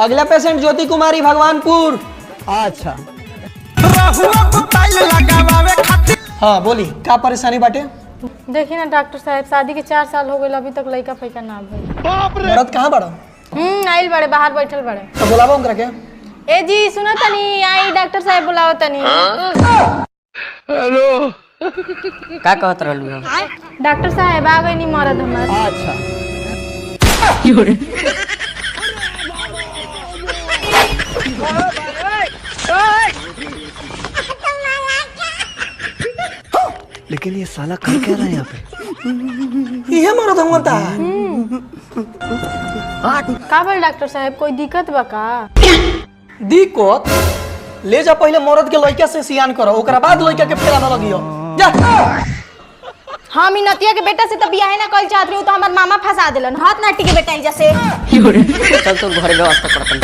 अगला पेशेंट ज्योति कुमारी भगवानपुर। अच्छा हाँ बोली का परेशानी बाटे? देखिए ना डॉक्टर साहब, शादी के 4 साल हो गए, अभी तक लड़का फैका ना भइल। मरद कहाँ बड़ा? आइल बड़े, बाहर बैठल बड़े। तो बुलावा उनकरा के। ए जी सुनो तनी, आई डॉक्टर साहब बुलाओ तनी। हेलो का कहत रहलू हम? डॉक्टर साहब आ गई नी मरद हमार। अच्छा लेकिन ये साला कर क्या रहा है यहाँ पे? ये मरद हमता। का बोल डॉक्टर साहब, कोई दिक्कत बा का? दिक्कत ले जा, पहले मरद के लड़का से सियान करो, ओकरा बाद लड़का के फेरा न लगियो। जा हम इ नतिया के बेटा से त बियाह ना कइल चाहत रही, तो हमर मामा फंसा देलन। हाथ नाटी के बेटा जैसे चल तू घर व्यवस्था कर अपन।